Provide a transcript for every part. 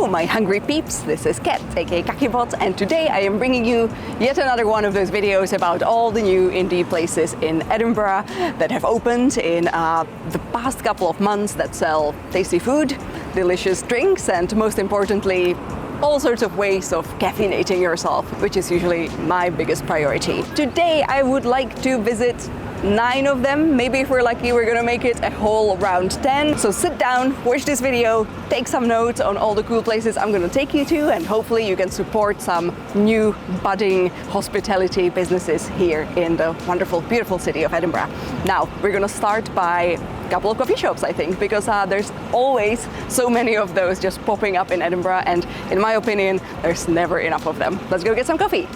Hello my hungry peeps, this is Kat, aka Kakibot, and today I am bringing you yet another one of those videos about all the new indie places in Edinburgh that have opened in the past couple of months that sell tasty food, delicious drinks, and most importantly, all sorts of ways of caffeinating yourself, which is usually my biggest priority. Today I would like to visit 9 of them. Maybe if we're lucky, we're gonna make it a whole round 10. So sit down, watch this video, take some notes on all the cool places I'm gonna take you to, and hopefully you can support some new budding hospitality businesses here in the wonderful, beautiful city of Edinburgh. Now, we're gonna start by a couple of coffee shops, I think, because there's always so many of those just popping up in Edinburgh, and in my opinion, there's never enough of them. Let's go get some coffee.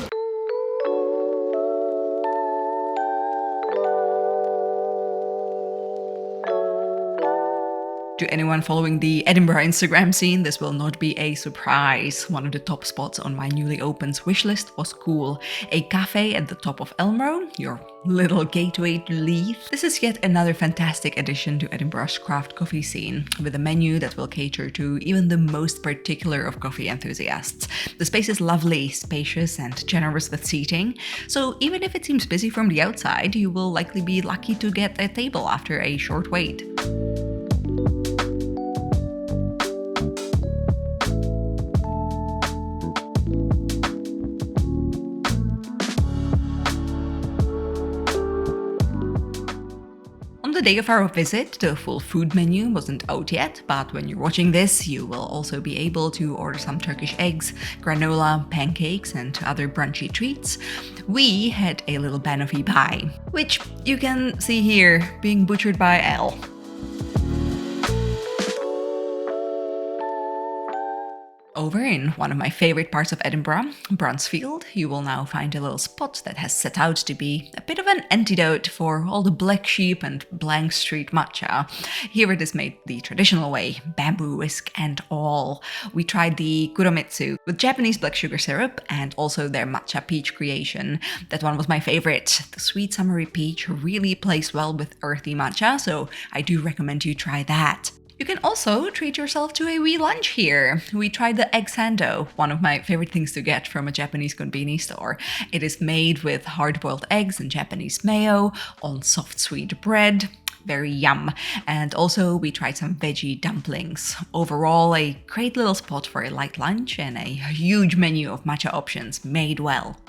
To anyone following the Edinburgh Instagram scene, this will not be a surprise. One of the top spots on my newly opened wishlist was Cool, a cafe at the top of Elmroe, your little gateway to Leith. This is yet another fantastic addition to Edinburgh's craft coffee scene, with a menu that will cater to even the most particular of coffee enthusiasts. The space is lovely, spacious, and generous with seating, so even if it seems busy from the outside, you will likely be lucky to get a table after a short wait. On the day of our visit, the full food menu wasn't out yet, but when you're watching this, you will also be able to order some Turkish eggs, granola, pancakes, and other brunchy treats. We had a little banoffee pie, which you can see here being butchered by Elle. Over in one of my favorite parts of Edinburgh, Brunsfield, you will now find a little spot that has set out to be a bit of an antidote for all the black sheep and blank street matcha. Here it is made the traditional way, bamboo whisk and all. We tried the kuromitsu with Japanese black sugar syrup and also their matcha peach creation. That one was my favorite. The sweet summery peach really plays well with earthy matcha, so I do recommend you try that. You can also treat yourself to a wee lunch here. We tried the egg sando, one of my favorite things to get from a Japanese konbini store. It is made with hard-boiled eggs and Japanese mayo on soft sweet bread. Very yum. And also we tried some veggie dumplings. Overall, a great little spot for a light lunch and a huge menu of matcha options made well.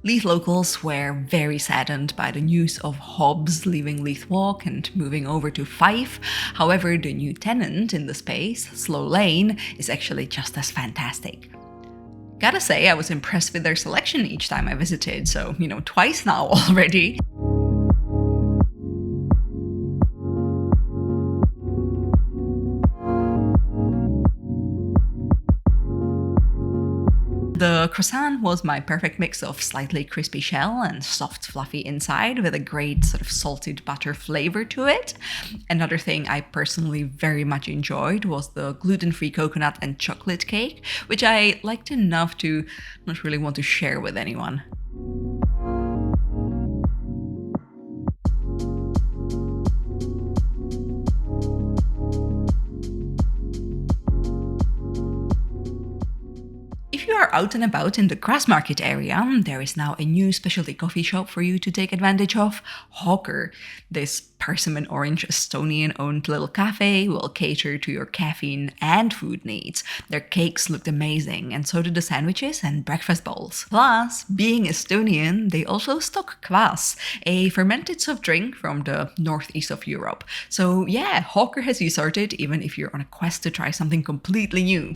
Leith locals were very saddened by the news of Hobbs leaving Leith Walk and moving over to Fife. However, the new tenant in the space, Slow Lane, is actually just as fantastic. Gotta say, I was impressed with their selection each time I visited, so, twice now already. The croissant was my perfect mix of slightly crispy shell and soft fluffy inside with a great sort of salted butter flavor to it. Another thing I personally very much enjoyed was the gluten-free coconut and chocolate cake, which I liked enough to not really want to share with anyone. If you are out and about in the Grassmarket area, there is now a new specialty coffee shop for you to take advantage of, Hawker. This persimmon orange Estonian-owned little cafe will cater to your caffeine and food needs. Their cakes looked amazing, and so did the sandwiches and breakfast bowls. Plus, being Estonian, they also stock kvass, a fermented soft drink from the northeast of Europe. So yeah, Hawker has you sorted even if you're on a quest to try something completely new.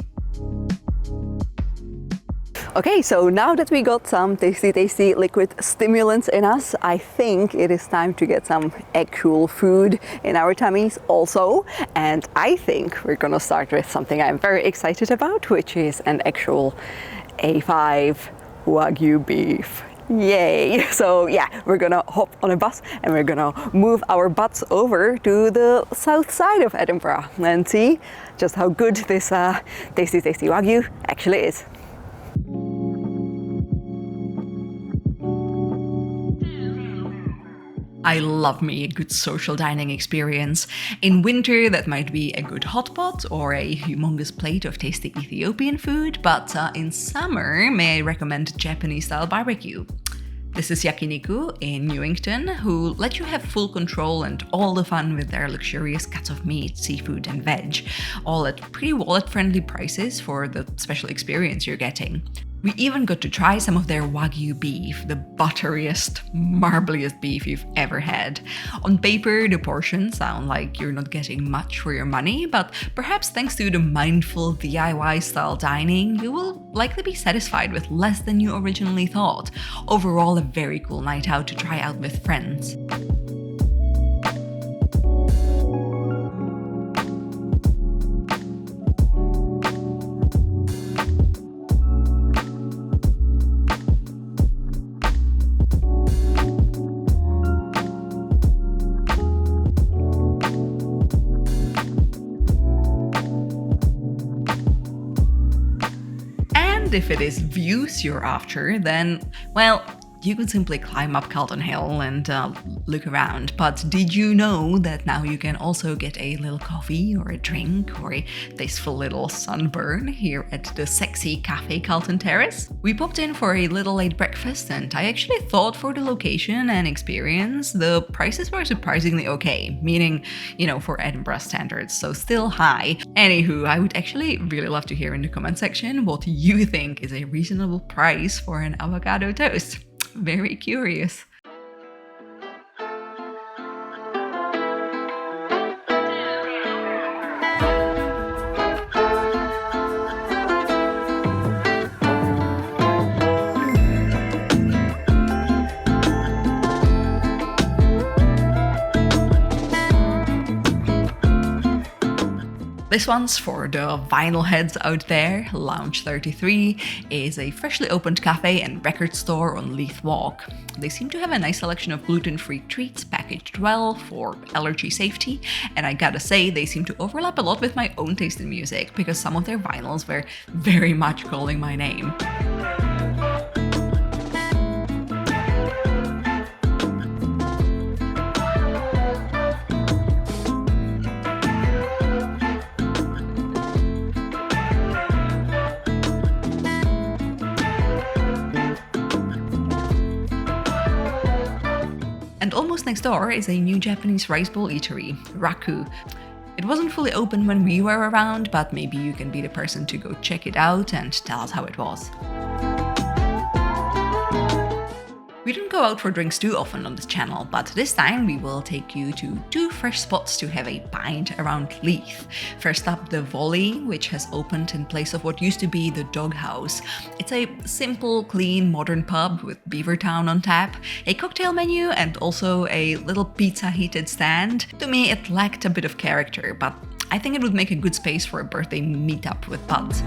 Okay, so now that we got some tasty liquid stimulants in us, I think it is time to get some actual food in our tummies also. And I think we're gonna start with something I'm very excited about, which is an actual A5 Wagyu beef. Yay! So yeah, we're gonna hop on a bus and we're gonna move our butts over to the south side of Edinburgh and see just how good this tasty Wagyu actually is. I love me a good social dining experience. In winter, that might be a good hot pot or a humongous plate of tasty Ethiopian food, but in summer, may I recommend Japanese-style barbecue. This is Yakiniku in Newington, who let you have full control and all the fun with their luxurious cuts of meat, seafood and veg, all at pretty wallet-friendly prices for the special experience you're getting. We even got to try some of their Wagyu beef, the butteriest, marbliest beef you've ever had. On paper, the portions sound like you're not getting much for your money, but perhaps thanks to the mindful DIY-style dining, you will likely be satisfied with less than you originally thought. Overall, a very cool night out to try out with friends. If it is views you're after, then, well, you could simply climb up Carlton Hill and look around. But did you know that now you can also get a little coffee or a drink or a tasteful little sunburn here at the sexy cafe Carlton Terrace? We popped in for a little late breakfast, and I actually thought for the location and experience, the prices were surprisingly okay, meaning, for Edinburgh standards, so still high. Anywho, I would actually really love to hear in the comment section what you think is a reasonable price for an avocado toast. Very curious. This one's for the vinyl heads out there. Lounge 33 is a freshly opened cafe and record store on Leith Walk. They seem to have a nice selection of gluten-free treats packaged well for allergy safety, and I gotta say they seem to overlap a lot with my own taste in music because some of their vinyls were very much calling my name. And almost next door is a new Japanese rice bowl eatery, Ryaku. It wasn't fully open when we were around, but maybe you can be the person to go check it out and tell us how it was. We don't go out for drinks too often on this channel, but this time we will take you to two fresh spots to have a pint around Leith. First up, the Volley, which has opened in place of what used to be the Doghouse. It's a simple, clean, modern pub with Beavertown on tap, a cocktail menu, and also a little pizza heated stand. To me, it lacked a bit of character, but I think it would make a good space for a birthday meetup with buds.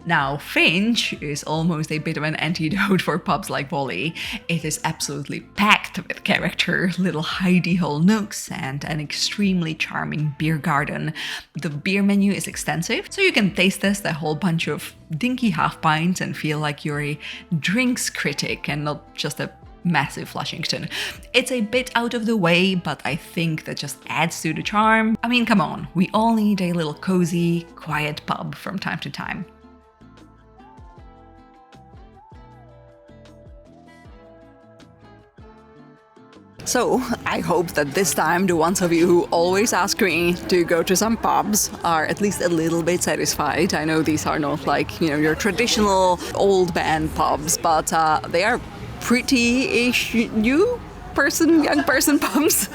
Now, Finch is almost a bit of an antidote for pubs like Volley. It is absolutely packed with character, little hidey hole nooks, and an extremely charming beer garden. The beer menu is extensive, so you can taste test a whole bunch of dinky half pints and feel like you're a drinks critic and not just a massive Flushington. It's a bit out of the way, but I think that just adds to the charm. I mean, come on, we all need a little cozy, quiet pub from time to time. So, I hope that this time the ones of you who always ask me to go to some pubs are at least a little bit satisfied. I know these are not like, your traditional old man pubs, but they are pretty-ish new young person pubs,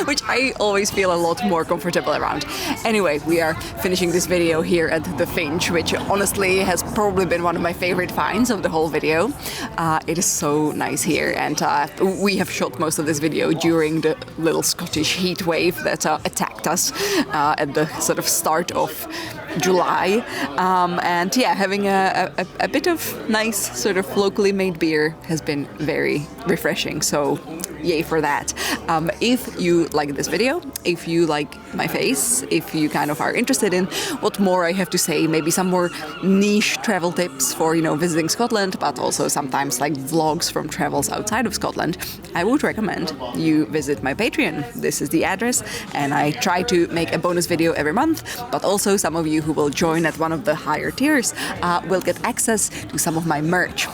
which I always feel a lot more comfortable around. Anyway, we are finishing this video here at the Finch, which honestly has probably been one of my favorite finds of the whole video. It is so nice here, and we have shot most of this video during the little Scottish heat wave that attacked us at the sort of start of July, and yeah, having a bit of nice sort of locally made beer has been very refreshing, so yay for that. If you like this video, if you like my face, if you kind of are interested in what more I have to say, maybe some more niche travel tips for, you know, visiting Scotland, but also sometimes like vlogs from travels outside of Scotland, I would recommend you visit my Patreon. This is the address, and I try to make a bonus video every month, but also some of you who will join at one of the higher tiers will get access to some of my merch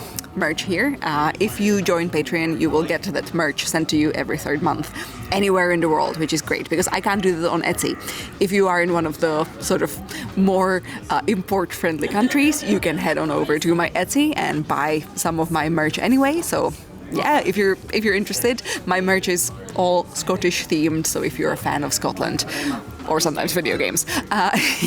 here. If you join Patreon, you will get that merch sent to you every third month anywhere in the world, which is great because I can't do that on Etsy. If you are in one of the sort of more import-friendly countries, you can head on over to my Etsy and buy some of my merch anyway. So yeah, if you're interested, my merch is all Scottish themed, so if you're a fan of Scotland or sometimes video games,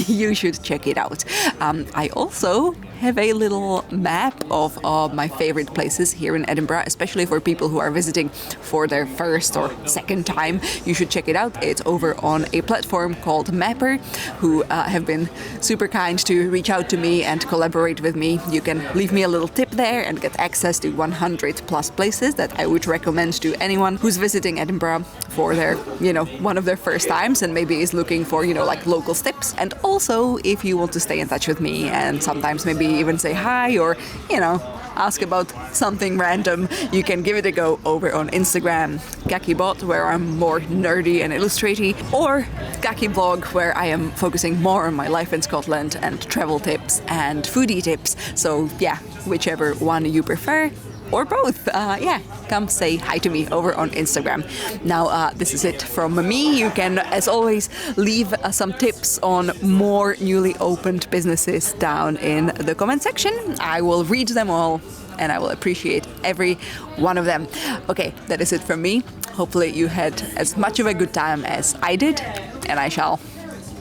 you should check it out. I also have a little map of my favorite places here in Edinburgh, especially for people who are visiting for their first or second time. You should check it out. It's over on a platform called MAPPR, who have been super kind to reach out to me and collaborate with me. You can leave me a little tip there and get access to 100 plus places that I would recommend to anyone who's visiting Edinburgh for their, you know, one of their first times and maybe is looking for, you know, like local tips. And also, if you want to stay in touch with me and sometimes maybe even say hi or, you know, ask about something random, you can give it a go over on Instagram, Kakibot, where I'm more nerdy and illustraty, or Kakiblog, where I am focusing more on my life in Scotland and travel tips and foodie tips. So yeah, whichever one you prefer, or both, yeah, come say hi to me over on Instagram. Now, this is it from me. You can, as always, leave some tips on more newly opened businesses down in the comment section. I will read them all, and I will appreciate every one of them. Okay, that is it from me. Hopefully you had as much of a good time as I did, and I shall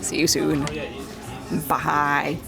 see you soon. Bye.